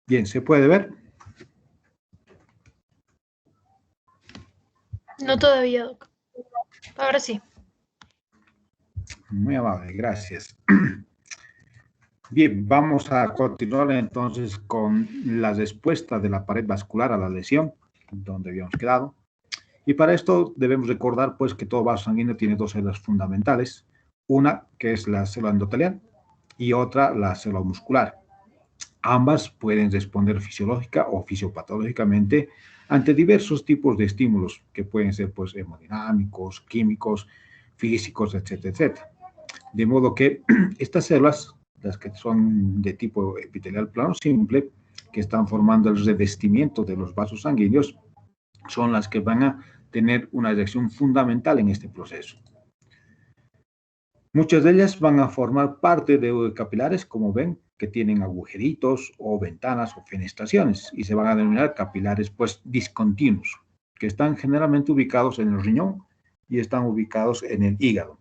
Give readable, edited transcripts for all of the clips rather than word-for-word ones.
Bien, ¿se puede ver? No todavía, Doc. Ahora sí. Muy amable, gracias. Bien, vamos a continuar entonces con la respuesta de la pared vascular a la lesión, donde habíamos quedado. Y para esto debemos recordar pues que todo vaso sanguíneo tiene dos células fundamentales, una que es la célula endotelial y otra la célula muscular. Ambas pueden responder fisiológica o fisiopatológicamente ante diversos tipos de estímulos que pueden ser pues hemodinámicos, químicos, físicos, etcétera, etcétera. De modo que estas células, las que son de tipo epitelial plano simple, que están formando el revestimiento de los vasos sanguíneos, son las que van a tener una dirección fundamental en este proceso. Muchas de ellas van a formar parte de capilares, como ven, que tienen agujeritos o ventanas o fenestraciones y se van a denominar capilares pues discontinuos, que están generalmente ubicados en el riñón y están ubicados en el hígado.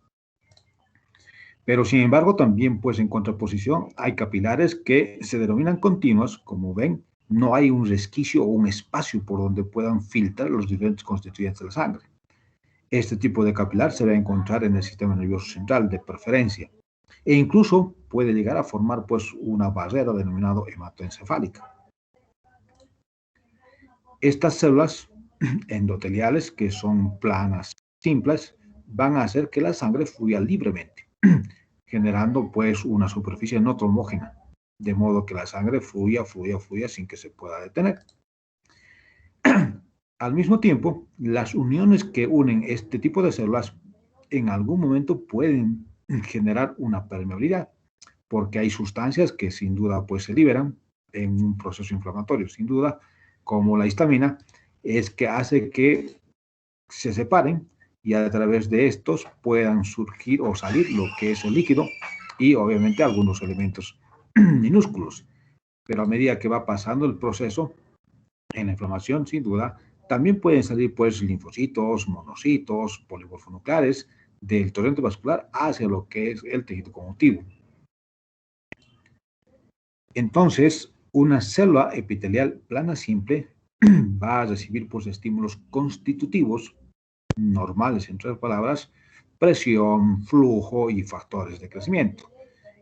Pero sin embargo también pues en contraposición hay capilares que se denominan continuos, como ven, no hay un resquicio o un espacio por donde puedan filtrar los diferentes constituyentes de la sangre. Este tipo de capilar se va a encontrar en el sistema nervioso central de preferencia e incluso puede llegar a formar pues una barrera denominada hematoencefálica. Estas células endoteliales, que son planas simples, van a hacer que la sangre fluya libremente, generando pues una superficie no trombógena, de modo que la sangre fluya sin que se pueda detener. Al mismo tiempo, las uniones que unen este tipo de células en algún momento pueden generar una permeabilidad, porque hay sustancias que sin duda pues se liberan en un proceso inflamatorio, sin duda, como la histamina, es que hace que se separen y a través de estos puedan surgir o salir lo que es el líquido y obviamente algunos elementos minúsculos. Pero a medida que va pasando el proceso, en la inflamación, sin duda, también pueden salir pues linfocitos, monocitos, polímorfonucleares del torrente vascular hacia lo que es el tejido conjuntivo. Entonces, una célula epitelial plana simple va a recibir pues estímulos constitutivos normales, entre otras palabras, presión, flujo y factores de crecimiento.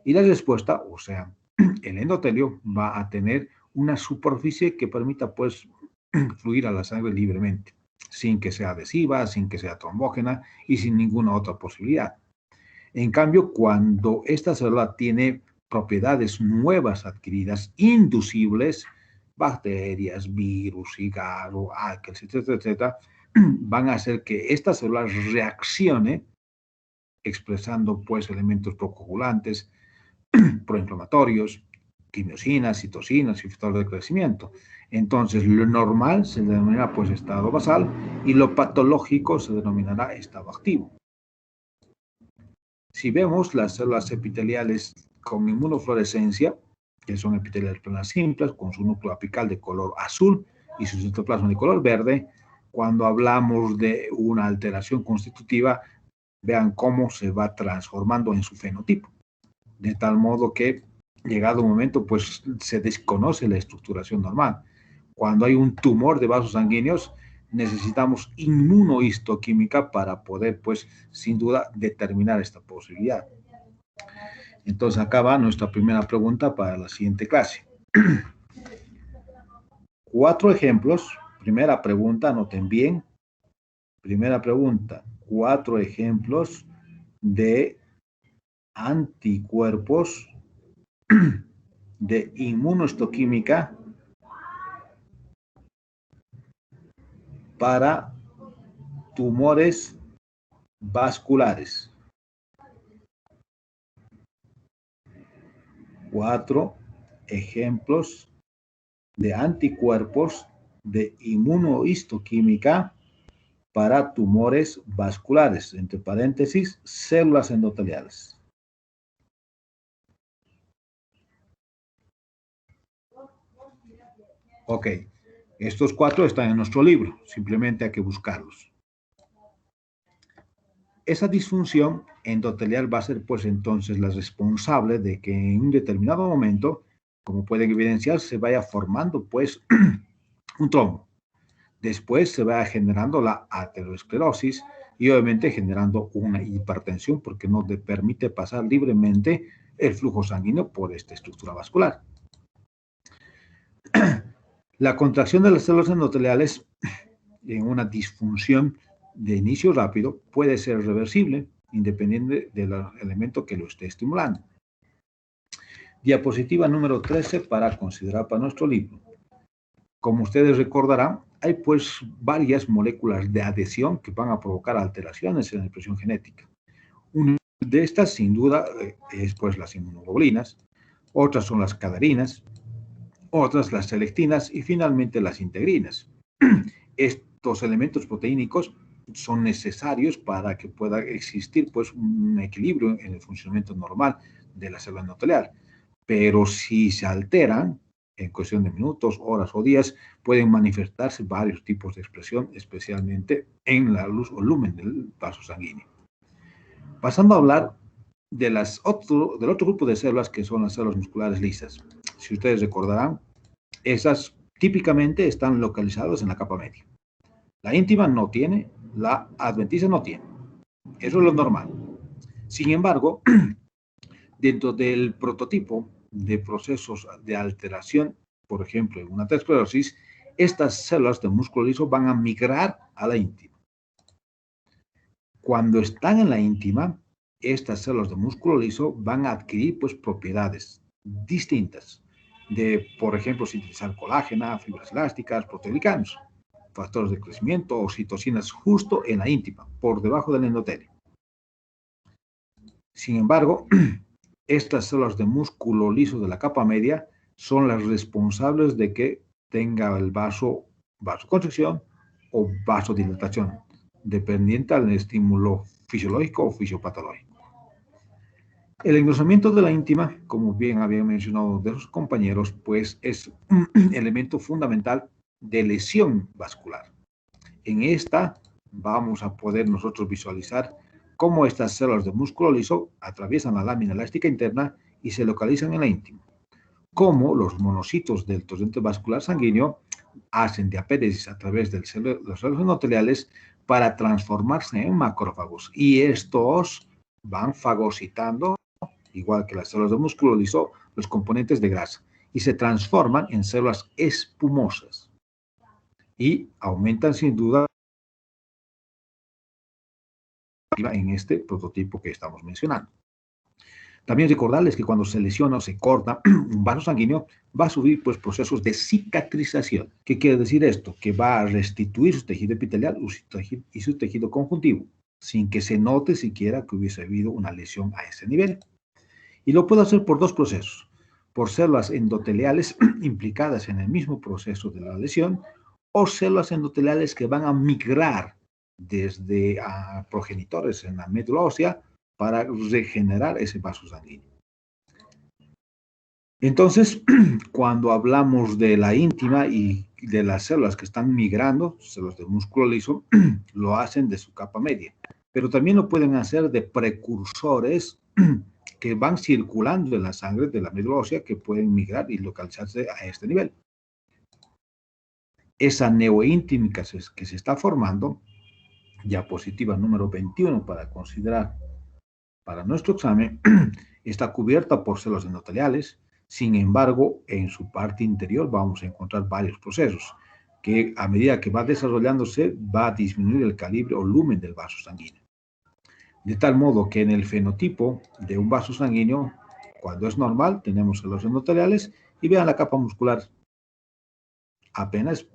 Y la respuesta, o sea, el endotelio va a tener una superficie que permita pues fluir a la sangre libremente, sin que sea adhesiva, sin que sea trombógena y sin ninguna otra posibilidad. En cambio, cuando esta célula tiene propiedades nuevas adquiridas, inducibles, bacterias, virus, hígado, ácaros, etcétera, etcétera, van a hacer que esta célula reaccione expresando pues elementos procoagulantes, proinflamatorios, quimiosinas, citocinas y factores de crecimiento. Entonces, lo normal se denomina pues estado basal y lo patológico se denominará estado activo. Si vemos las células epiteliales con inmunofluorescencia, que son epiteliales planas simples, con su núcleo apical de color azul y su citoplasma de color verde, cuando hablamos de una alteración constitutiva, vean cómo se va transformando en su fenotipo. De tal modo que, llegado un momento, pues se desconoce la estructuración normal. Cuando hay un tumor de vasos sanguíneos, necesitamos inmunohistoquímica para poder, pues, sin duda, determinar esta posibilidad. Entonces, acá va nuestra primera pregunta para la siguiente clase. 4 ejemplos. Primera pregunta, anoten bien. Primera pregunta, 4 ejemplos de anticuerpos de inmunohistoquímica para tumores vasculares. 4 ejemplos de anticuerpos de inmunohistoquímica para tumores vasculares, entre paréntesis, células endoteliales. Ok, estos 4 están en nuestro libro, simplemente hay que buscarlos. Esa disfunción endotelial va a ser pues entonces la responsable de que en un determinado momento como pueden evidenciar, se vaya formando pues un trombo. Después se va generando la aterosclerosis y obviamente generando una hipertensión porque no te permite pasar libremente el flujo sanguíneo por esta estructura vascular. La contracción de las células endoteliales en una disfunción de inicio rápido puede ser reversible independiente del elemento que lo esté estimulando. Diapositiva número 13 para considerar para nuestro libro. Como ustedes recordarán, hay pues varias moléculas de adhesión que van a provocar alteraciones en la expresión genética. Una de estas, sin duda, es pues las inmunoglobulinas, otras son las caderinas, otras las selectinas y finalmente las integrinas. Estos elementos proteínicos son necesarios para que pueda existir pues un equilibrio en el funcionamiento normal de la célula endotelial. Pero si se alteran, en cuestión de minutos, horas o días, pueden manifestarse varios tipos de expresión, especialmente en la luz o lumen del vaso sanguíneo. Pasando a hablar del otro grupo de células que son las células musculares lisas. Si ustedes recordarán, esas típicamente están localizadas en la capa media. La íntima no tiene, la adventicia no tiene. Eso es lo normal. Sin embargo, dentro del prototipo de procesos de alteración, por ejemplo, en una aterosclerosis, estas células de músculo liso van a migrar a la íntima. Cuando están en la íntima, estas células de músculo liso van a adquirir pues propiedades distintas de, por ejemplo, sintetizar colágeno, fibras elásticas, proteoglicanos, factores de crecimiento o citocinas justo en la íntima, por debajo del endotelio. Sin embargo, estas células de músculo liso de la capa media son las responsables de que tenga el vasoconstricción o vasodilatación, dependiente del estímulo fisiológico o fisiopatológico. El engrosamiento de la íntima, como bien había mencionado de sus compañeros, pues es un elemento fundamental de lesión vascular. En esta vamos a poder nosotros visualizar cómo estas células de músculo liso atraviesan la lámina elástica interna y se localizan en la íntima. Cómo los monocitos del torrente vascular sanguíneo hacen diapéresis a través de las células endoteliales para transformarse en macrófagos. Y estos van fagocitando, igual que las células de músculo liso, los componentes de grasa y se transforman en células espumosas y aumentan sin duda en este prototipo que estamos mencionando. También recordarles que cuando se lesiona o se corta un vaso sanguíneo, va a subir pues, procesos de cicatrización. ¿Qué quiere decir esto? Que va a restituir su tejido epitelial y su tejido conjuntivo, sin que se note siquiera que hubiese habido una lesión a ese nivel. Y lo puede hacer por dos procesos. Por células endoteliales implicadas en el mismo proceso de la lesión o células endoteliales que van a migrar desde progenitores en la médula ósea para regenerar ese vaso sanguíneo. Entonces, cuando hablamos de la íntima y de las células que están migrando, células de músculo liso, lo hacen de su capa media, pero también lo pueden hacer de precursores que van circulando en la sangre de la médula ósea que pueden migrar y localizarse a este nivel. Esa neoíntima que se está formando, diapositiva número 21 para considerar para nuestro examen, está cubierta por células endoteliales. Sin embargo, en su parte interior vamos a encontrar varios procesos que a medida que va desarrollándose va a disminuir el calibre o lumen del vaso sanguíneo. De tal modo que en el fenotipo de un vaso sanguíneo, cuando es normal, tenemos células endoteliales y vean la capa muscular apenas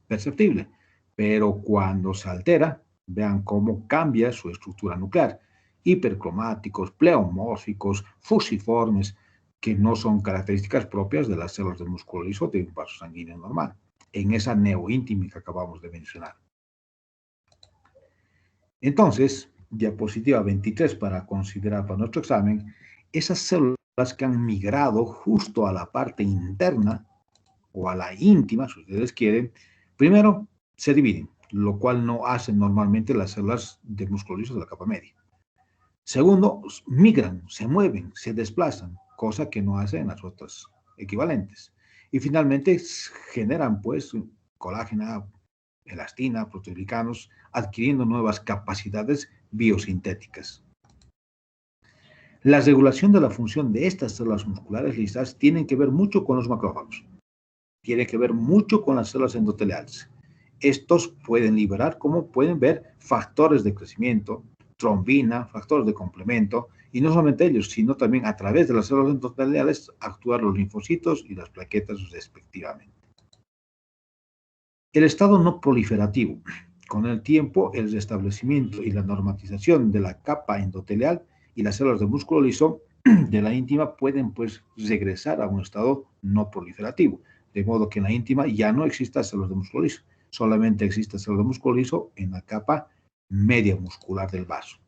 perceptible, pero cuando se altera, vean cómo cambia su estructura nuclear. Hipercromáticos, pleomórficos, fusiformes, que no son características propias de las células de músculo liso de un vaso sanguíneo normal, en esa neoíntima que acabamos de mencionar. Entonces, diapositiva 23 para considerar para nuestro examen, esas células que han migrado justo a la parte interna o a la íntima, si ustedes quieren, primero se dividen, lo cual no hacen normalmente las células de músculo liso de la capa media. Segundo, migran, se mueven, se desplazan, cosa que no hacen las otras equivalentes. Y finalmente generan pues colágeno, elastina, proteoglicanos, adquiriendo nuevas capacidades biosintéticas. La regulación de la función de estas células musculares lisas tiene que ver mucho con los macrófagos. Tiene que ver mucho con las células endoteliales. Estos pueden liberar, como pueden ver, factores de crecimiento, trombina, factores de complemento, y no solamente ellos, sino también a través de las células endoteliales actuar los linfocitos y las plaquetas respectivamente. El estado no proliferativo. Con el tiempo, el restablecimiento y la normatización de la capa endotelial y las células de músculo liso de la íntima pueden pues regresar a un estado no proliferativo, de modo que en la íntima ya no exista células de músculo liso, solamente existe células de músculo liso en la capa media muscular del vaso.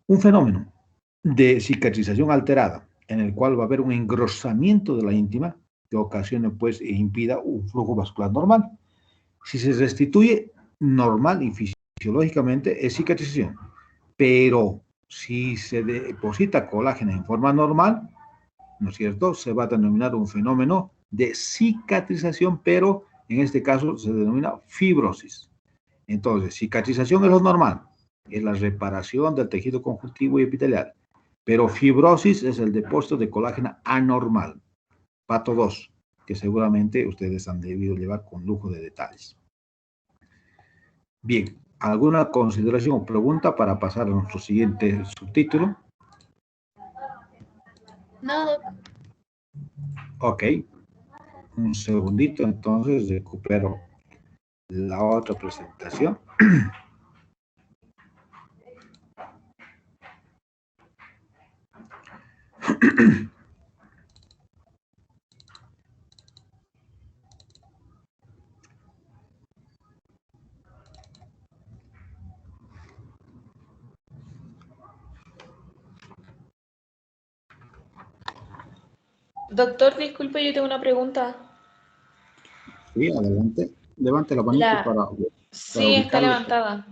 Un fenómeno de cicatrización alterada, en el cual va a haber un engrosamiento de la íntima que ocasione pues e impida un flujo vascular normal. Si se restituye normal y fisiológicamente es cicatrización, pero si se deposita colágeno en forma normal, ¿no es cierto?, se va a denominar un fenómeno de cicatrización, pero en este caso se denomina fibrosis. Entonces, cicatrización es lo normal, es la reparación del tejido conjuntivo y epitelial, pero fibrosis es el depósito de colágeno anormal, pato 2, que seguramente ustedes han debido llevar con lujo de detalles. Bien, ¿alguna consideración o pregunta para pasar a nuestro siguiente subtítulo? No, Doc. Ok, un segundito, entonces recupero la otra presentación. Doctor, disculpe, yo tengo una pregunta. Sí, adelante. Levante la manito para Sí, está ubicarlo. levantada.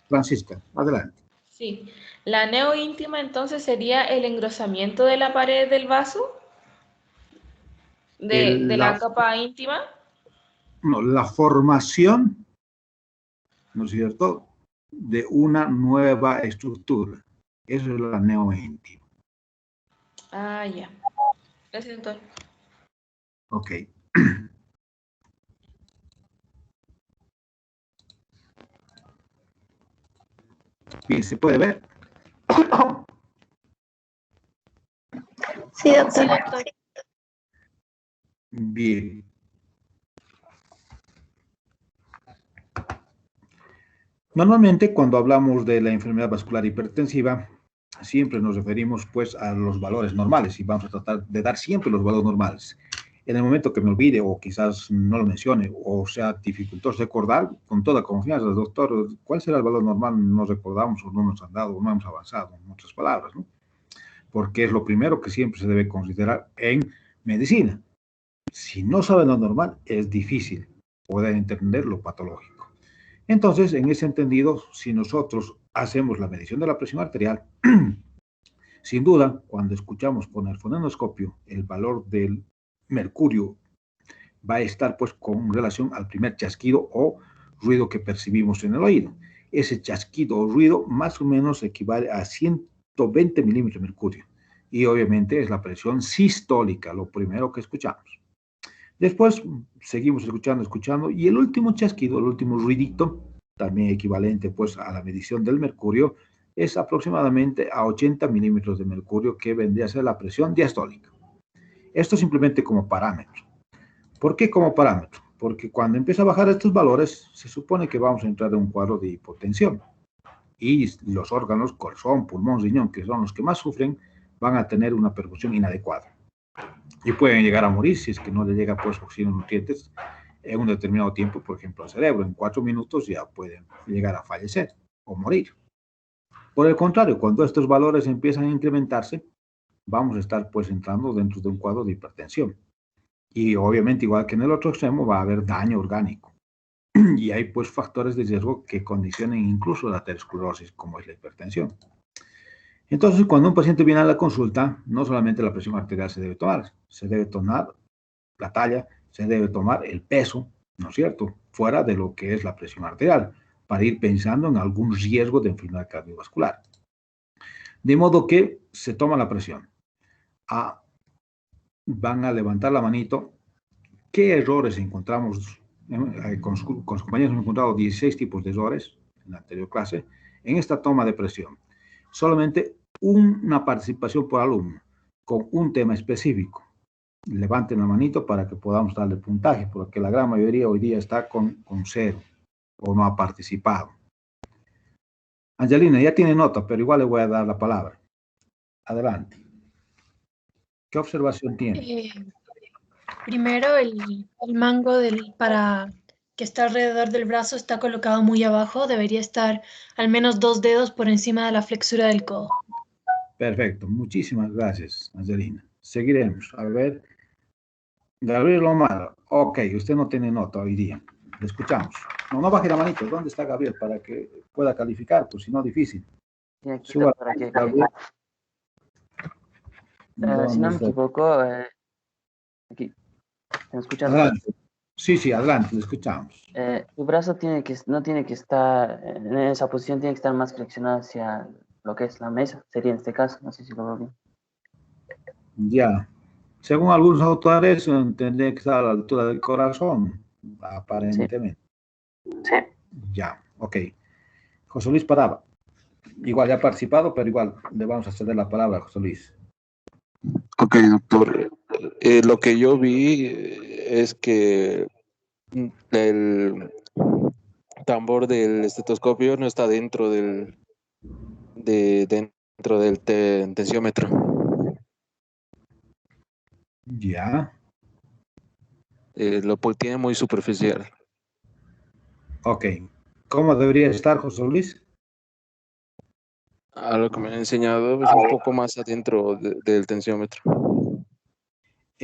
Francisca, adelante. Sí. ¿La neoíntima entonces sería el engrosamiento de la pared del vaso? ¿De la capa íntima? No, la formación, ¿no es cierto?, de una nueva estructura. Eso es la neoíntima. Ah, ya. Gracias, doctor. Ok. Bien, ¿se puede ver? Sí, doctor. Sí, doctor. Bien. Normalmente, cuando hablamos de la enfermedad vascular hipertensiva, siempre nos referimos pues a los valores normales y vamos a tratar de dar siempre los valores normales. En el momento que me olvide o quizás no lo mencione o sea dificultoso recordar, con toda confianza, doctor, ¿cuál será el valor normal? No recordamos o no nos han dado o no hemos avanzado, en otras palabras, ¿no? Porque es lo primero que siempre se debe considerar en medicina. Si no sabe lo normal, es difícil poder entender lo patológico. Entonces, en ese entendido, si nosotros hacemos la medición de la presión arterial, sin duda, cuando escuchamos con el fonendoscopio, el valor del mercurio va a estar pues con relación al primer chasquido o ruido que percibimos en el oído. Ese chasquido o ruido más o menos equivale a 120 milímetros de mercurio. Y obviamente es la presión sistólica, lo primero que escuchamos. Después seguimos escuchando, y el último chasquido, el último ruidito, también equivalente pues a la medición del mercurio, es aproximadamente a 80 milímetros de mercurio, que vendría a ser la presión diastólica. Esto simplemente como parámetro. ¿Por qué como parámetro? Porque cuando empieza a bajar estos valores, se supone que vamos a entrar en un cuadro de hipotensión. Y los órganos, corazón, pulmón, riñón, que son los que más sufren, van a tener una perfusión inadecuada. Y pueden llegar a morir si es que no le llega pues oxígeno, nutrientes en un determinado tiempo, por ejemplo al cerebro. En 4 minutos ya pueden llegar a fallecer o morir. Por el contrario, cuando estos valores empiezan a incrementarse, vamos a estar pues entrando dentro de un cuadro de hipertensión. Y obviamente, igual que en el otro extremo, va a haber daño orgánico. Y hay pues factores de riesgo que condicionen incluso la aterosclerosis, como es la hipertensión. Entonces, cuando un paciente viene a la consulta, no solamente la presión arterial se debe tomar la talla, se debe tomar el peso, ¿no es cierto?, fuera de lo que es la presión arterial, para ir pensando en algún riesgo de enfermedad cardiovascular. De modo que se toma la presión. Van a levantar la manito. ¿Qué errores encontramos? Con sus compañeros hemos encontrado 16 tipos de errores en la anterior clase en esta toma de presión. Solamente una participación por alumno con un tema específico. Levanten la manito para que podamos darle puntaje, porque la gran mayoría hoy día está con 0 o no ha participado. Angelina ya tiene nota, pero igual le voy a dar la palabra. Adelante. ¿Qué observación tiene? Primero, el mango para que está alrededor del brazo está colocado muy abajo. Debería estar al menos 2 dedos por encima de la flexura del codo. Perfecto. Muchísimas gracias, Angelina. Seguiremos. A ver. Gabriel Omar. Ok, usted no tiene nota hoy día. Le escuchamos. No baje la manito. ¿Dónde está Gabriel? Para que pueda calificar, pues si no, difícil. Sí, aquí Suba. está, por aquí. Gabriel. Si no me está? equivoco, aquí. ¿Me escuchas? Adelante. Sí, adelante, le escuchamos. Tu brazo no tiene que estar en esa posición, tiene que estar más flexionado hacia lo que es la mesa, sería en este caso, no sé si lo veo bien. Ya. Según algunos autores, tendría que estar a la altura del corazón, aparentemente. Sí. Ya, ok. José Luis Paraba. Igual ya ha participado, pero igual le vamos a ceder la palabra a José Luis. Ok, doctor. Lo que yo vi es que el tambor del estetoscopio no está dentro dentro del tensiómetro. Ya. Tiene muy superficial. Ok. ¿Cómo debería estar, José Luis? A lo que me han enseñado es un poco más adentro del tensiómetro.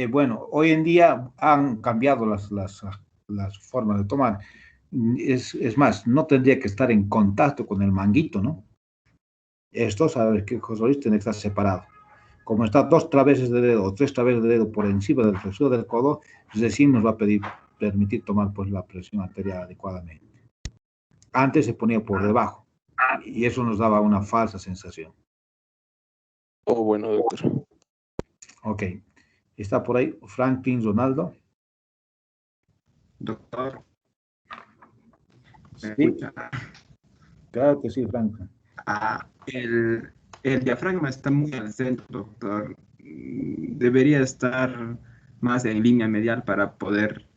Bueno, hoy en día han cambiado las formas de tomar. Es más, no tendría que estar en contacto con el manguito, ¿no? Esto, sabes que José Luis tiene que estar separado. Como está 2 traveses de dedo o 3 traveses de dedo por encima del flexor del codo, es decir, nos va a permitir tomar pues la presión arterial adecuadamente. Antes se ponía por debajo y eso nos daba una falsa sensación. Oh, bueno, doctor. Ok. Está por ahí Franklin Ronaldo. Doctor, ¿me Sí, escucha? claro que sí, Franklin. El diafragma está muy al centro, doctor. Debería estar más en línea medial para poder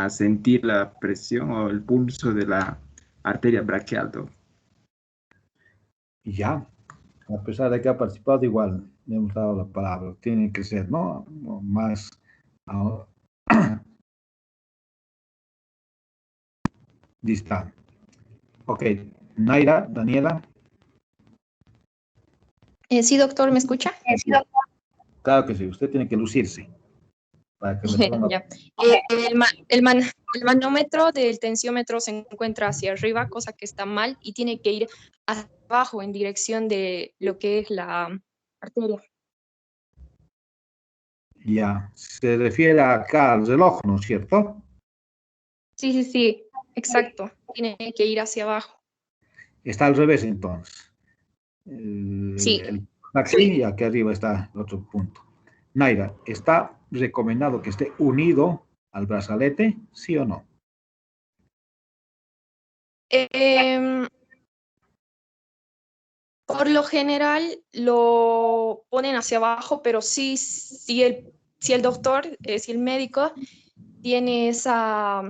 sentir la presión o el pulso de la arteria braquial, doctor. Ya, a pesar de que ha participado, igual le hemos dado la palabra. Tiene que ser, ¿no? Más distante. Ok, Naira, Daniela. Sí, doctor, ¿me escucha? Claro que sí, usted tiene que lucirse para que le ponga. Ya. El manómetro del tensiómetro se encuentra hacia arriba, cosa que está mal, y tiene que ir hacia abajo en dirección de lo que es la arteria. Ya, se refiere acá al reloj, ¿no es cierto? Sí, exacto. Tiene que ir hacia abajo. Está al revés entonces. Sí. Aquí y aquí arriba está el otro punto. Naira, ¿está recomendado que esté unido al brazalete, sí o no? Por lo general lo ponen hacia abajo, pero sí, si el doctor, si el médico tiene esa,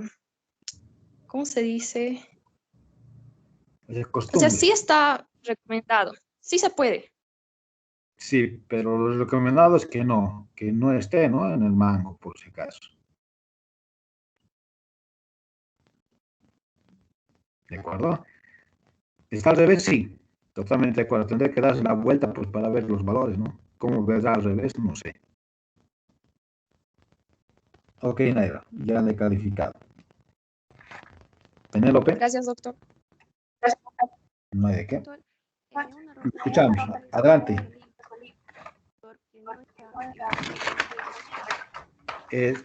¿cómo se dice? Es O sea, costumbre. sí está recomendado, sí se puede. Sí, pero lo recomendado es que no esté, ¿no? En el mango, por si acaso. ¿De acuerdo? ¿Está al revés? Sí, totalmente de acuerdo. Tendré que darse la vuelta pues, para ver los valores, ¿no? ¿Cómo verá al revés? No sé. Ok, Naira, ya le he calificado. Penélope, Gracias, doctor. no hay de qué. Doctor, una Escuchamos. Adelante.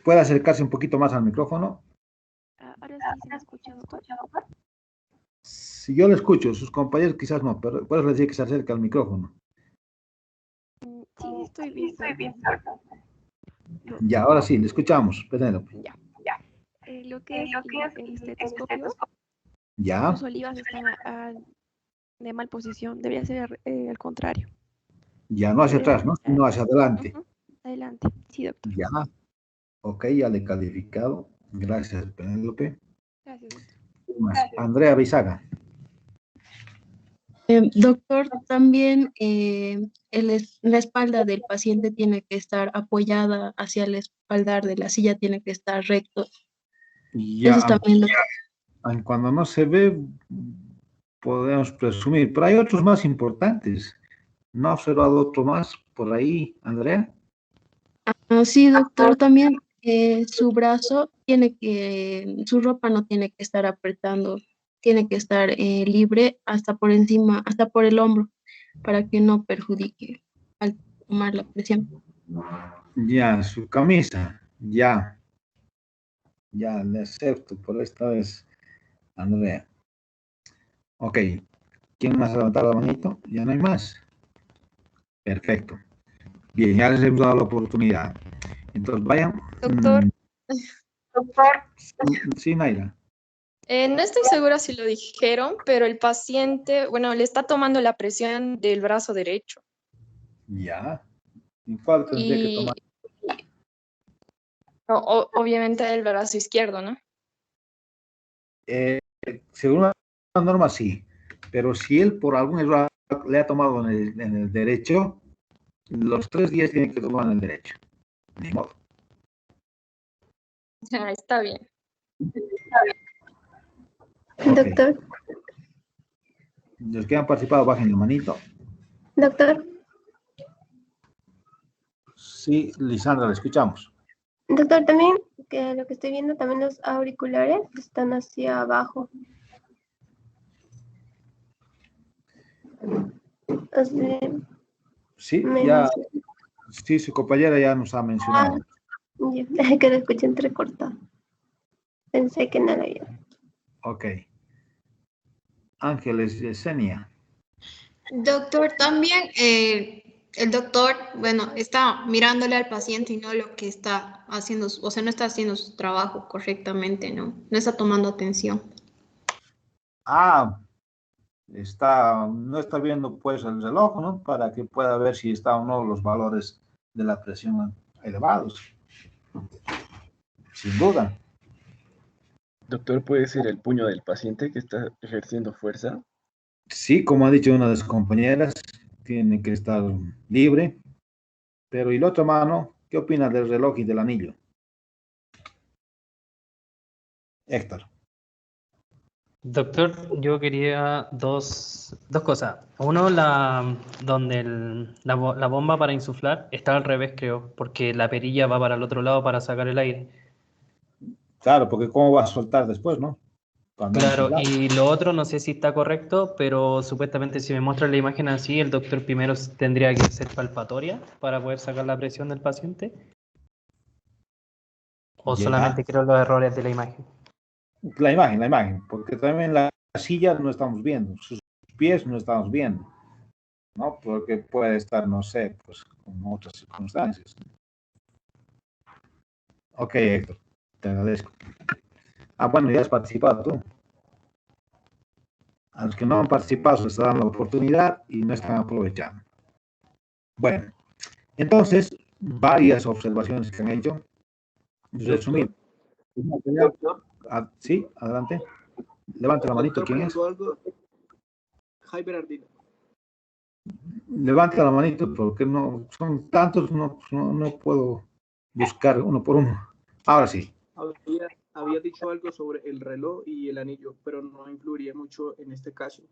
¿Puede acercarse un poquito más al micrófono? Ahora sí se me escucha, doctor. Si yo le escucho, sus compañeros quizás no, pero puedes decir que se acerque al micrófono. Sí, estoy bien. Ya, ahora sí, le escuchamos, Penélope. Ya. Lo que es el estetoscopio, Ya, sus olivas están de mal posición. Debería ser al contrario. ya no hacia atrás, ¿no? Sino hacia adelante. Ujú. Adelante. Sí, doctor. Ya, ok, ya le he calificado. Gracias, Penélope. Gracias, doctor. ¿Qué más? Andrea Bisaga. Doctor, también la espalda del paciente tiene que estar apoyada hacia el espaldar de la silla, tiene que estar recto. Eso Ya, también cuando no se ve, podemos presumir, pero hay otros más importantes. ¿No ha observado otro más por ahí, Andrea? Sí, doctor, también su brazo su ropa no tiene que estar apretando, tiene que estar libre hasta por encima, hasta por el hombro, para que no perjudique al tomar la presión. Ya, su camisa, ya le acepto por esta vez, Andrea. Ok, ¿quién más ha levantado la manito? Ya no hay más. Perfecto. Bien, ya les hemos dado la oportunidad. Entonces, vayan. Doctor. Sí, Naira. No estoy segura si lo dijeron, pero el paciente, bueno, le está tomando la presión del brazo derecho. Ya. ¿Y cuál tendría que tomar? No, obviamente el brazo izquierdo, ¿no? Según la norma, sí. Pero si él por algún error le ha tomado en el derecho, los 3 días tiene que tomar en el derecho. Ni modo. Está bien. Okay. Doctor. Los que han participado, bajen la manito. Doctor. Sí, Lisandra, le escuchamos. Doctor, también, que lo que estoy viendo, también los auriculares están hacia abajo. O sea, Sí, ya. Sí, su compañera ya nos ha mencionado. Ya, que lo escuché entrecortado. Pensé que no lo había. Ok. Ángeles Yesenia. Doctor, también el doctor, bueno, está mirándole al paciente y no lo que está haciendo, o sea, no está haciendo su trabajo correctamente, ¿no? No está tomando atención. No está viendo pues el reloj, ¿no? Para que pueda ver si está o no los valores de la presión elevados. Sin duda. Doctor, ¿puede ser el puño del paciente que está ejerciendo fuerza? Sí, como ha dicho una de sus compañeras, tiene que estar libre. Pero ¿y la otra mano? ¿Qué opina del reloj y del anillo? Héctor. Doctor, yo quería dos cosas. Uno, donde la bomba para insuflar está al revés, creo, porque la perilla va para el otro lado para sacar el aire. Claro, porque ¿cómo va a soltar después, no? Claro, y lo otro, no sé si está correcto, pero supuestamente si me muestra la imagen así, el doctor primero tendría que hacer palpatoria para poder sacar la presión del paciente. ¿O solamente creo los errores de la imagen? La imagen, porque también la silla no estamos viendo, sus pies no estamos viendo, ¿no? Porque puede estar, no sé, pues con otras circunstancias. Ok, Héctor, te agradezco. Bueno, ya has participado tú. A los que no han participado se les está dando la oportunidad y no están aprovechando. Bueno, entonces, varias observaciones que han hecho. Resumir. Sí, adelante. Levante la manito, ¿quién es? Jaime Ardila. Levante la manito porque no son tantos, no puedo buscar uno por uno. Ahora sí. Había dicho algo sobre el reloj y el anillo, pero no influiría mucho en este caso.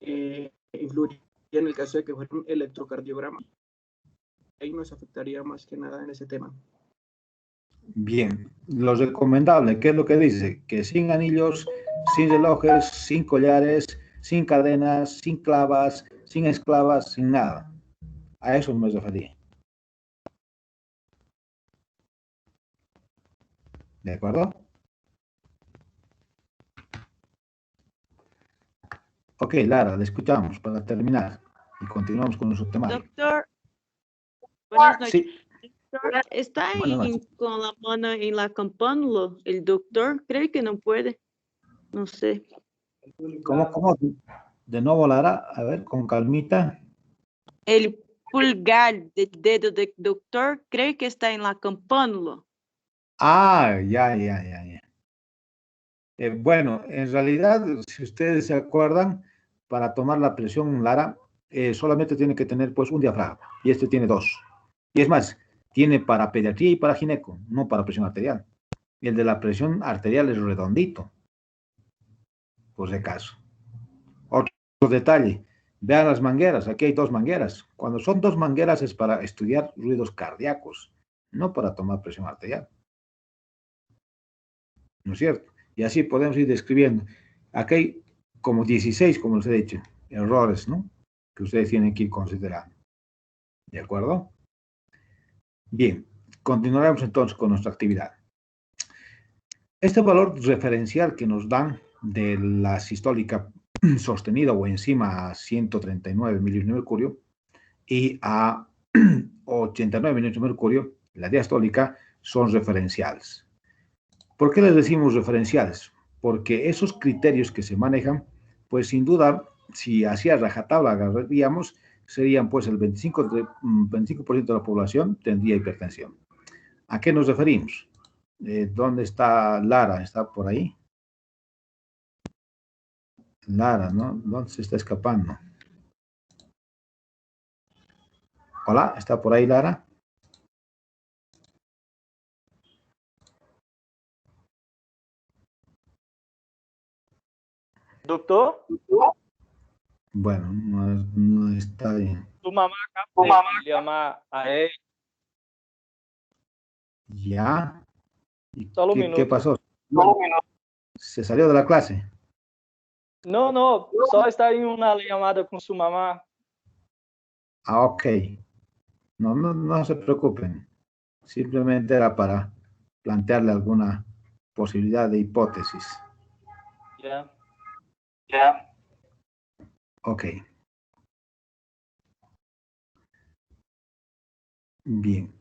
Influiría en el caso de que fuera un electrocardiograma. Ahí nos afectaría más que nada en ese tema. Bien, lo recomendable, ¿qué es lo que dice? Que sin anillos, sin relojes, sin collares, sin cadenas, sin clavas, sin esclavas, sin nada. A eso me refería. ¿De acuerdo? Ok, Lara, le escuchamos para terminar y continuamos con nuestro tema. Doctor, buenas noches. Sí. Doctor, ¿está Buenas noches. con la mano en la campánula? El doctor cree que no puede. No sé. ¿Cómo? De nuevo, Lara, a ver, con calmita. El pulgar del dedo del doctor cree que está en la campánula. Ah, ya. Bueno, en realidad, si ustedes se acuerdan, para tomar la presión, Lara, solamente tiene que tener pues un diafragma, y este tiene dos. Y es más, tiene para pediatría y para gineco, no para presión arterial. Y el de la presión arterial es redondito, por si acaso. Otro detalle, vean las mangueras, aquí hay dos mangueras. Cuando son dos mangueras es para estudiar ruidos cardíacos, no para tomar presión arterial. ¿No es cierto? Y así podemos ir describiendo. Aquí hay como 16, como les he dicho, errores, ¿no? Que ustedes tienen que ir considerando. ¿De acuerdo? Bien, continuaremos entonces con nuestra actividad. Este valor referencial que nos dan de la sistólica sostenida o encima a 139 milímetros de mercurio y a 89 milímetros de mercurio, la diastólica, son referenciales. ¿Por qué les decimos referenciales? Porque esos criterios que se manejan, pues sin duda, si así a rajatabla agarraríamos, serían pues el 25% de la población tendría hipertensión. ¿A qué nos referimos? ¿Dónde está Lara? ¿Está por ahí? Lara, ¿no? ¿Dónde se está escapando? Hola, ¿está por ahí Lara? Doctor, Bueno, no está bien. tu mamá acaba de llamar a él. ¿Ya? ¿Y Solo un qué minuto. pasó? Solo un minuto. ¿Se salió de la clase? No, só está en una llamada con su mamá. Ah, ok. No se preocupen. Simplemente era para plantearle alguna posibilidad de hipótesis. Ya. Ok. Bien.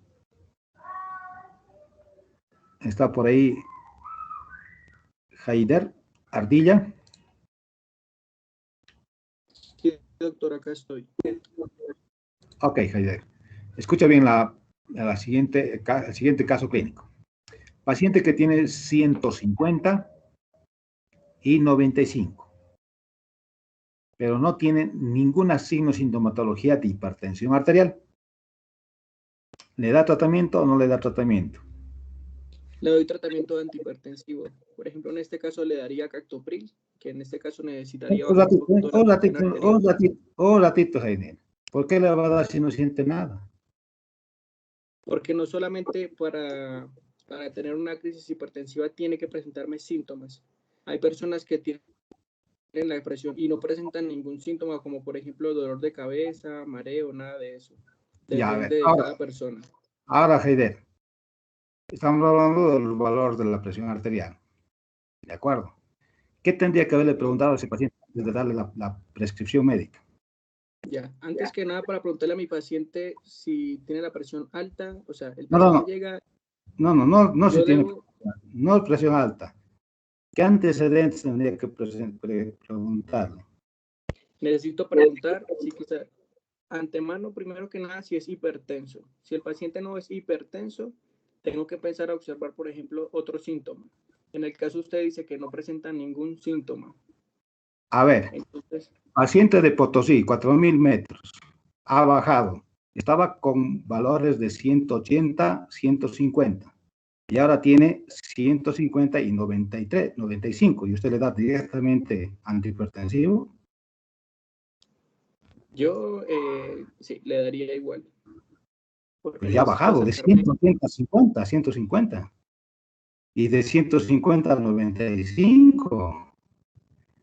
Está por ahí Haider Ardilla. Sí, doctor, acá estoy. Ok, Haider. Escucha bien el siguiente caso clínico. Paciente que tiene 150 y 95, pero no tiene ninguna signo sintomatología de hipertensión arterial. ¿Le da tratamiento o no le da tratamiento? Le doy tratamiento antihipertensivo. Por ejemplo, en este caso le daría Captopril, que en este caso necesitaría bajar un poquito la presión arterial. Un ratito, Haider. ¿Por qué le va a dar si no siente nada? Porque no solamente para tener una crisis hipertensiva tiene que presentarme síntomas. Hay personas que tienen la depresión y no presentan ningún síntoma, como por ejemplo dolor de cabeza, mareo, nada de eso. Ya, a ver, Depende de cada persona. Ahora, Haider, estamos hablando del valor de la presión arterial. ¿De acuerdo? ¿Qué tendría que haberle preguntado a ese paciente antes de darle la prescripción médica? Ya, antes que nada, para preguntarle a mi paciente si tiene la presión alta, o sea, el No, paciente llega... No se tiene debo, no presión alta. ¿Qué antecedentes tendría que preguntarle? necesito preguntar si quizá antemano, primero que nada, si es hipertenso. Si el paciente no es hipertenso, tengo que empezar a observar, por ejemplo, otro síntoma. En el caso usted dice que no presenta ningún síntoma. A ver, Entonces, paciente de Potosí, 4.000 metros, ha bajado. Estaba con valores de 180, 150. Y ahora tiene 150 y 93, 95. Y usted le da directamente antihipertensivo. yo sí, le daría igual. Pues ya ha bajado de 180 a 50, 150. Y de 150 a 95.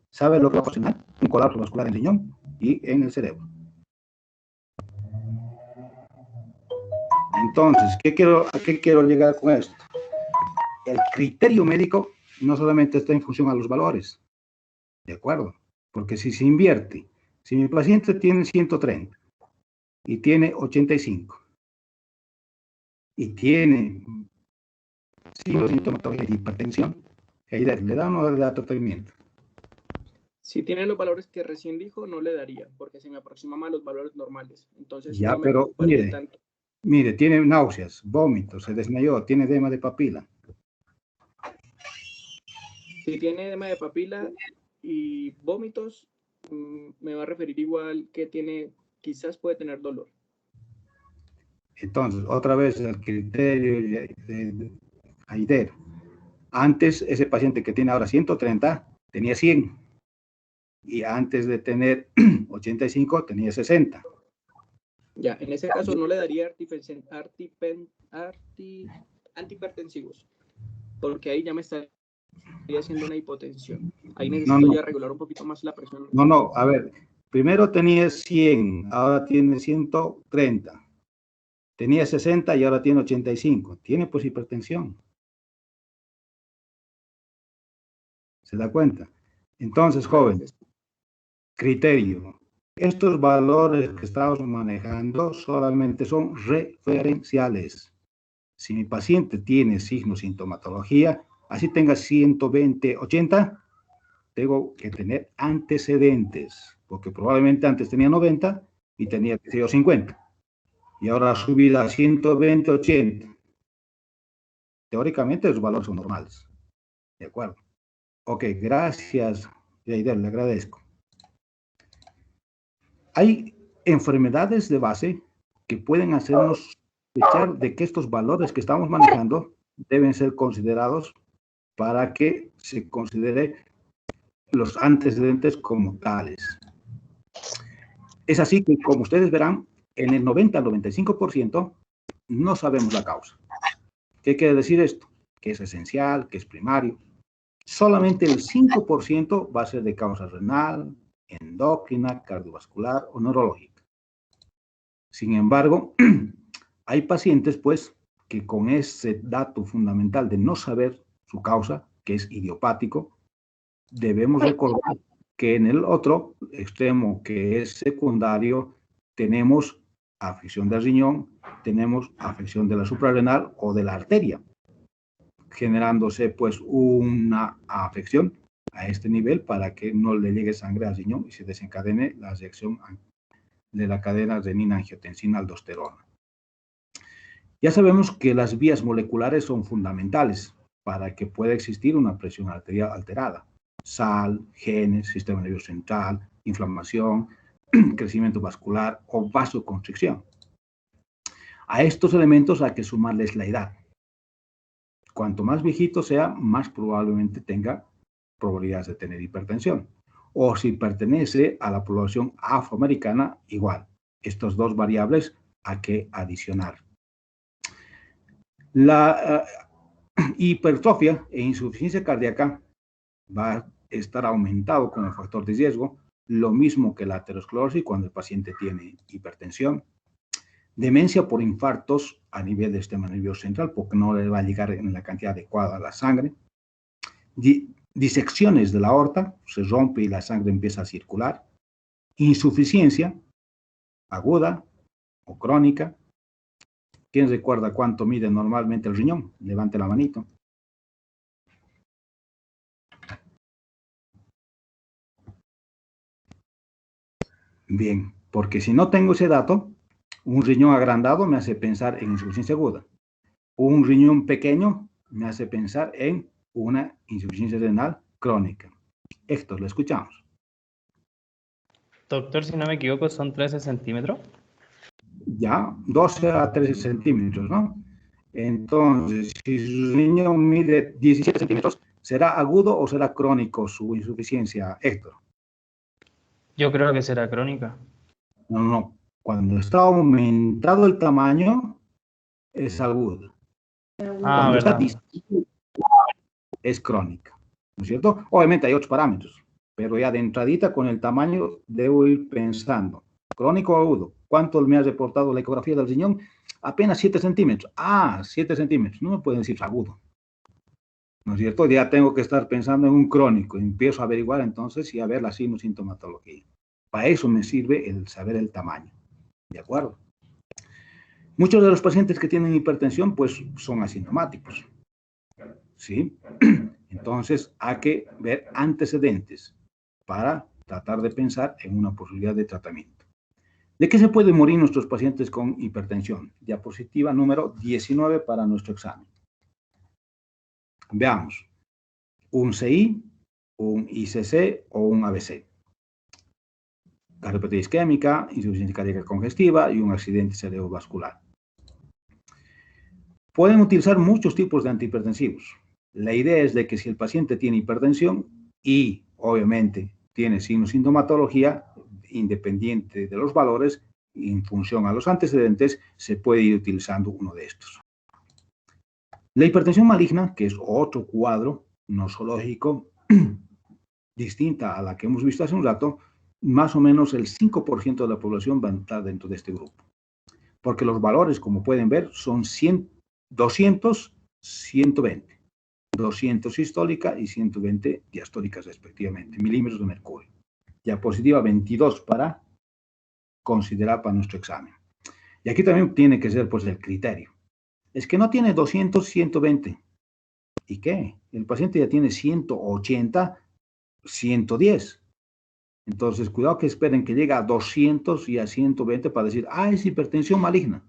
¿Sabe lo que va a ocasionar? Un colapso vascular en el riñón y en el cerebro. Entonces, ¿a qué quiero llegar con esto? El criterio médico no solamente está en función a los valores, ¿de acuerdo? Porque si se invierte, si mi paciente tiene 130 y tiene 85 y tiene sintomatología de hipertensión, ¿le da o no le da tratamiento? Si tiene los valores que recién dijo, no le daría, porque se me aproxima más a los valores normales. Entonces, Ya, no me pero preocuparía tanto. mire, tiene náuseas, vómitos, se desmayó, tiene edema de papila. Si tiene edema de papila y vómitos, me va a referir igual que tiene, quizás puede tener dolor. Entonces, otra vez el criterio de Haider. Antes, ese paciente que tiene ahora 130, tenía 100. Y antes de tener 85, tenía 60. Ya, en ese caso no le daría antihipertensivos, porque ahí ya me estaría haciendo una hipotensión. Ahí necesito ya regular un poquito más la presión. No, a ver, primero tenía 100, ahora tiene 130. Tenía 60 y ahora tiene 85. Tiene pues hipertensión. ¿Se da cuenta? Entonces, joven, criterio. Estos valores que estamos manejando solamente son referenciales. Si mi paciente tiene signos, sintomatología, así tenga 120, 80, tengo que tener antecedentes, porque probablemente antes tenía 90 y tenía, qué sé yo, 50. Y ahora ha subido a 120, 80. Teóricamente los valores son normales. ¿De acuerdo? Ok, gracias, Yaider, le agradezco. Hay enfermedades de base que pueden hacernos sospechar de que estos valores que estamos manejando deben ser considerados para que se considere los antecedentes como tales. Es así que, como ustedes verán, en el 90 al 95% no sabemos la causa. ¿Qué quiere decir esto? Que es esencial, que es primario. Solamente el 5% va a ser de causa renal, endocrina, cardiovascular o neurológica. Sin embargo, hay pacientes, pues, que con ese dato fundamental de no saber su causa, que es idiopático, debemos recordar que en el otro extremo, que es secundario, tenemos afección del riñón, tenemos afección de la suprarrenal o de la arteria, generándose pues una afección a este nivel para que no le llegue sangre al riñón y se desencadene la reacción de la cadena renina-angiotensina-aldosterona. Ya sabemos que las vías moleculares son fundamentales para que pueda existir una presión arterial alterada. Sal, genes, sistema nervioso central, inflamación, crecimiento vascular o vasoconstricción. A estos elementos hay que sumarles la edad. Cuanto más viejito sea, más probablemente tenga probabilidades de tener hipertensión. O si pertenece a la población afroamericana, igual. Estas dos variables hay que adicionar. La hipertrofia e insuficiencia cardíaca va a estar aumentado como factor de riesgo, lo mismo que la aterosclerosis cuando el paciente tiene hipertensión. Demencia por infartos a nivel del sistema nervioso central, porque no le va a llegar en la cantidad adecuada a la sangre. Disecciones de la aorta, se rompe y la sangre empieza a circular. Insuficiencia aguda o crónica. ¿Quién recuerda cuánto mide normalmente el riñón? Levante la manito. Bien, porque si no tengo ese dato, un riñón agrandado me hace pensar en insuficiencia aguda. Un riñón pequeño me hace pensar en una insuficiencia renal crónica. Héctor, lo escuchamos. Doctor, si no me equivoco, son 13 centímetros. Ya, 12 a 13 centímetros, ¿no? Entonces, si su riñón mide 17 centímetros, ¿será agudo o será crónico su insuficiencia, Héctor? Yo creo que será crónica. No. Cuando está aumentado el tamaño, es agudo. Cuando ¿verdad? está distinto, es crónica, ¿no es cierto? Obviamente hay otros parámetros, pero ya de entradita con el tamaño debo ir pensando, crónico o agudo. ¿Cuánto me ha reportado la ecografía del riñón? Apenas 7 centímetros. Ah, 7 centímetros. No me pueden decir agudo. ¿No es cierto? Ya tengo que estar pensando en un crónico. Empiezo a averiguar entonces y a ver la sintomatología. Para eso me sirve el saber el tamaño. ¿De acuerdo? Muchos de los pacientes que tienen hipertensión, pues, son asintomáticos. ¿Sí? Entonces, hay que ver antecedentes para tratar de pensar en una posibilidad de tratamiento. ¿De qué se pueden morir nuestros pacientes con hipertensión? Diapositiva número 19 para nuestro examen. Veamos. Un CI, un ICC o un ABC. Cardiopatía isquémica, insuficiencia cardíaca congestiva y un accidente cerebrovascular. Pueden utilizar muchos tipos de antihipertensivos. La idea es de que si el paciente tiene hipertensión y, obviamente, tiene sintomatología, independiente de los valores, en función a los antecedentes, se puede ir utilizando uno de estos. La hipertensión maligna, que es otro cuadro nosológico distinta a la que hemos visto hace un rato, más o menos el 5% de la población va a entrar dentro de este grupo. Porque los valores, como pueden ver, son 200, 120. 200 sistólica y 120 diastólicas respectivamente, milímetros de mercurio. Diapositiva 22 para considerar para nuestro examen. Y aquí también tiene que ser pues el criterio. Es que no tiene 200, 120. ¿Y qué? El paciente ya tiene 180, 110. Entonces, cuidado que esperen que llegue a 200 y a 120 para decir, ah, es hipertensión maligna.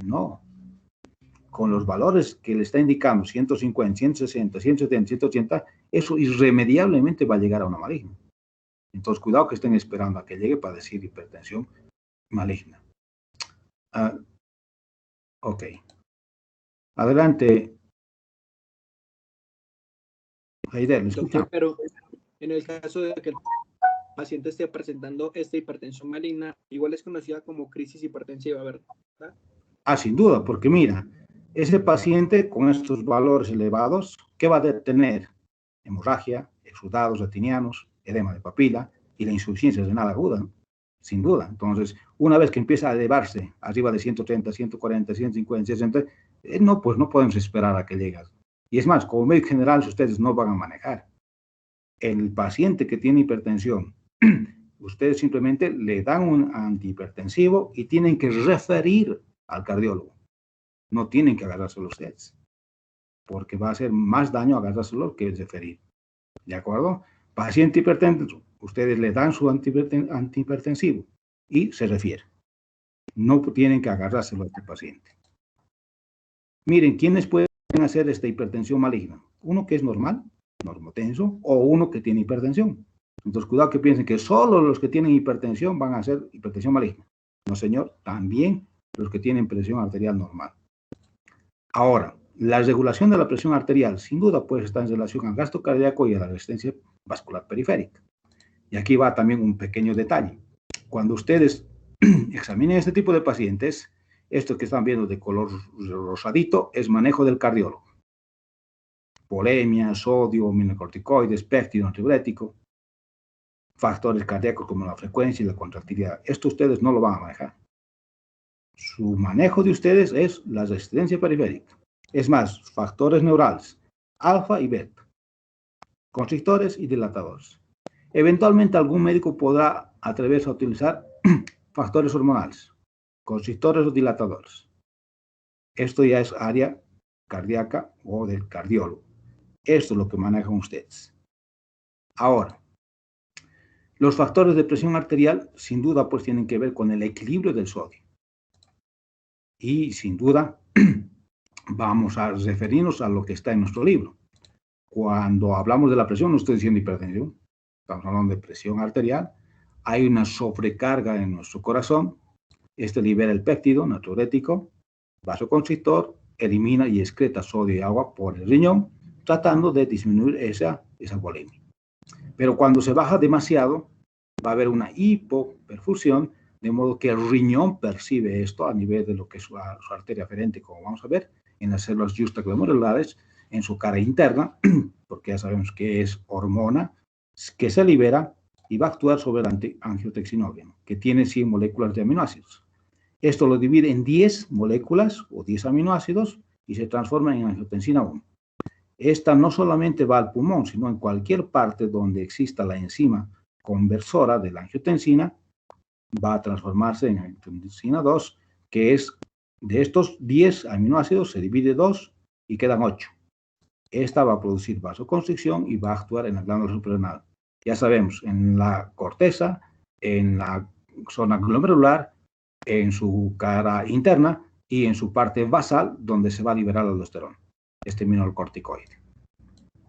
No. Con los valores que le está indicando, 150, 160, 170, 180, eso irremediablemente va a llegar a una maligna. Entonces, cuidado que estén esperando a que llegue para decir hipertensión maligna. Ok. Adelante. Heider, ¿me escucha? Doctor, pero en el caso de que el paciente esté presentando esta hipertensión maligna, igual es conocida como crisis hipertensiva, ¿verdad? Ah, sin duda, porque mira, ese paciente con estos valores elevados, ¿qué va a tener? Hemorragia, exudados retinianos, edema de papila y la insuficiencia renal aguda, ¿no? Sin duda. Entonces, una vez que empieza a elevarse arriba de 130, 140, 150, 60, no, pues no podemos esperar a que llegue. Y es más, como médico general, ustedes no van a manejar. El paciente que tiene hipertensión, ustedes simplemente le dan un antihipertensivo y tienen que referir al cardiólogo. No tienen que agarrárselo ustedes, porque va a hacer más daño agarrárselo que referir. ¿De acuerdo? Paciente hipertenso, ustedes le dan su antihipertensivo y se refiere. No tienen que agarrárselo a este paciente. Miren, ¿quiénes pueden hacer esta hipertensión maligna? Uno que es normal, normotenso, o uno que tiene hipertensión. Entonces, cuidado que piensen que solo los que tienen hipertensión van a hacer hipertensión maligna. No, señor, también los que tienen presión arterial normal. Ahora, la regulación de la presión arterial, sin duda, puede estar en relación al gasto cardíaco y a la resistencia vascular periférica. Y aquí va también un pequeño detalle. Cuando ustedes examinen este tipo de pacientes, esto que están viendo de color rosadito es manejo del cardiólogo. Polemia, sodio, mineralocorticoides, péptido antidiurético, factores cardíacos como la frecuencia y la contractilidad. Esto ustedes no lo van a manejar. Su manejo de ustedes es la resistencia periférica. Es más, factores neurales, alfa y beta, constrictores y dilatadores. Eventualmente algún médico podrá atreverse a utilizar factores hormonales, constrictores o dilatadores. Esto ya es área cardíaca o del cardiólogo. Esto es lo que manejan ustedes. Ahora, los factores de presión arterial, sin duda, pues tienen que ver con el equilibrio del sodio. Y sin duda, vamos a referirnos a lo que está en nuestro libro. Cuando hablamos de la presión, no estoy diciendo hipertensión, estamos hablando de presión arterial. Hay una sobrecarga en nuestro corazón. Este libera el péptido natriurético, vasoconstrictor, elimina y excreta sodio y agua por el riñón, tratando de disminuir esa volemia. Pero cuando se baja demasiado, va a haber una hipoperfusión, de modo que el riñón percibe esto a nivel de lo que es su arteria aferente, como vamos a ver, en las células justaglomerulares, en su cara interna, porque ya sabemos que es hormona, que se libera y va a actuar sobre el angiotensinogen, que tiene 100 moléculas de aminoácidos. Esto lo divide en 10 moléculas o 10 aminoácidos y se transforma en angiotensina 1. Esta no solamente va al pulmón, sino en cualquier parte donde exista la enzima conversora de la angiotensina, va a transformarse en angiotensina 2, que es de estos 10 aminoácidos, se divide 2 y quedan 8. Esta va a producir vasoconstricción y va a actuar en la glándula suprarrenal. Ya sabemos, en la corteza, en la zona glomerular, en su cara interna y en su parte basal, donde se va a liberar la aldosterona, este mineralocorticoide.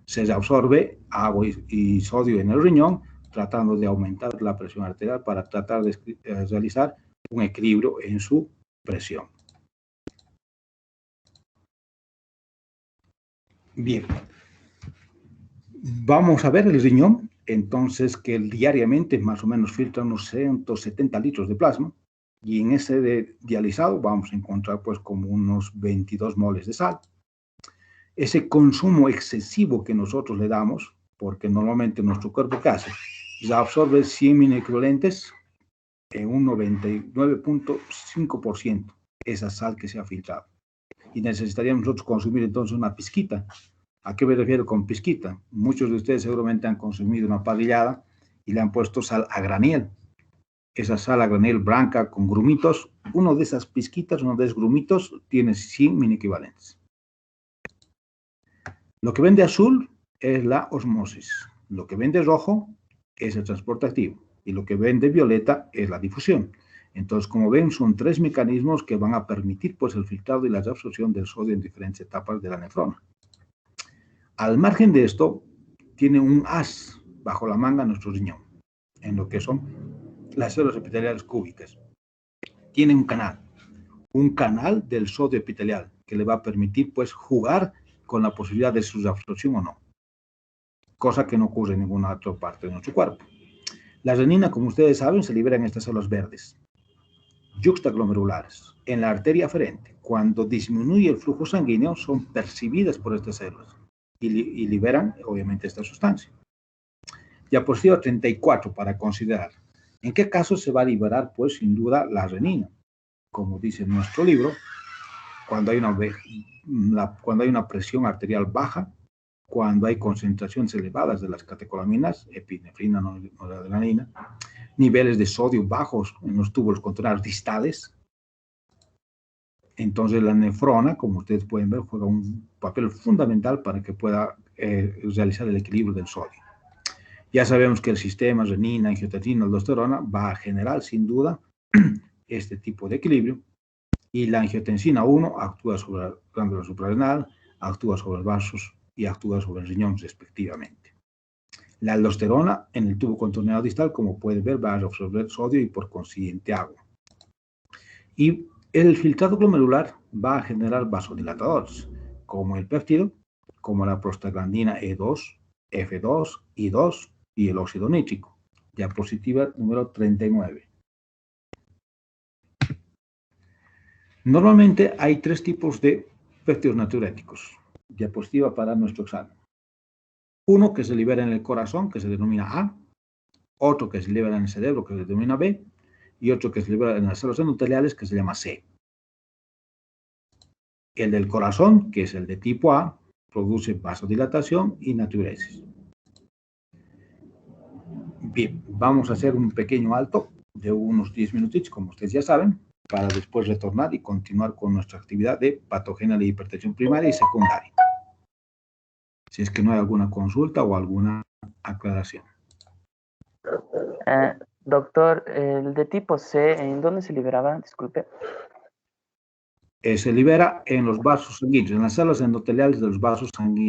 Se absorbe agua y sodio en el riñón, tratando de aumentar la presión arterial para tratar de realizar un equilibrio en su presión. Bien, vamos a ver el riñón, entonces que diariamente más o menos filtra unos 170 litros de plasma, y en ese dializado vamos a encontrar pues como unos 22 moles de sal. Ese consumo excesivo que nosotros le damos, porque normalmente nuestro cuerpo, ¿qué hace? Ya absorbe 100 microequivalentes en un 99.5% esa sal que se ha filtrado. Y necesitaríamos nosotros consumir entonces una pizquita. ¿A qué me refiero con pizquita? Muchos de ustedes seguramente han consumido una parrillada y le han puesto sal a granel. Esa sal a granel blanca con grumitos, uno de esas pizquitas, uno de esos grumitos, tiene 100 mini equivalentes. Lo que ven de azul es la osmosis. Lo que ven de rojo es el transporte activo. Y lo que ven de violeta es la difusión. Entonces, como ven, son 3 mecanismos que van a permitir pues, el filtrado y la reabsorción del sodio en diferentes etapas de la nefrona. Al margen de esto, tiene un as bajo la manga nuestro riñón, en lo que son las células epiteliales cúbicas. Tiene un canal del sodio epitelial, que le va a permitir pues, jugar con la posibilidad de su reabsorción o no. Cosa que no ocurre en ninguna otra parte de nuestro cuerpo. La renina, como ustedes saben, se libera en estas células verdes, yuxtaglomerulares, en la arteria aferente. Cuando disminuye el flujo sanguíneo, son percibidas por estas células y liberan, obviamente, esta sustancia. Diapositiva 34 para considerar. ¿En qué caso se va a liberar? Pues, sin duda, la renina. Como dice nuestro libro, cuando hay una presión arterial baja, cuando hay concentraciones elevadas de las catecolaminas, epinefrina, noradrenalina, niveles de sodio bajos en los túbulos coronarios distales. Entonces la nefrona, como ustedes pueden ver, juega un papel fundamental para que pueda realizar el equilibrio del sodio. Ya sabemos que el sistema renina, angiotensina, aldosterona va a generar sin duda este tipo de equilibrio, y la angiotensina 1 actúa sobre la glándula suprarrenal, actúa sobre los vasos y actúa sobre el riñón respectivamente. La aldosterona en el tubo contorneado distal, como pueden ver, va a absorber sodio y por consiguiente agua. Y el filtrado glomerular va a generar vasodilatadores, como el péptido, como la prostaglandina E2, F2, I2 y el óxido nítrico. Diapositiva número 39. Normalmente hay 3 tipos de péptidos natriuréticos. Diapositiva para nuestro examen. Uno que se libera en el corazón, que se denomina A, otro que se libera en el cerebro, que se denomina B, y otro que se libera en las células endoteliales, que se llama C. El del corazón, que es el de tipo A, produce vasodilatación y natriuresis. Bien, vamos a hacer un pequeño alto de unos 10 minutitos, como ustedes ya saben, para después retornar y continuar con nuestra actividad de patogenia de hipertensión primaria y secundaria. Si es que no hay alguna consulta o alguna aclaración. Doctor, el de tipo C, ¿en dónde se liberaba? Disculpe. Se libera en los vasos sanguíneos, en las células endoteliales de los vasos sanguíneos.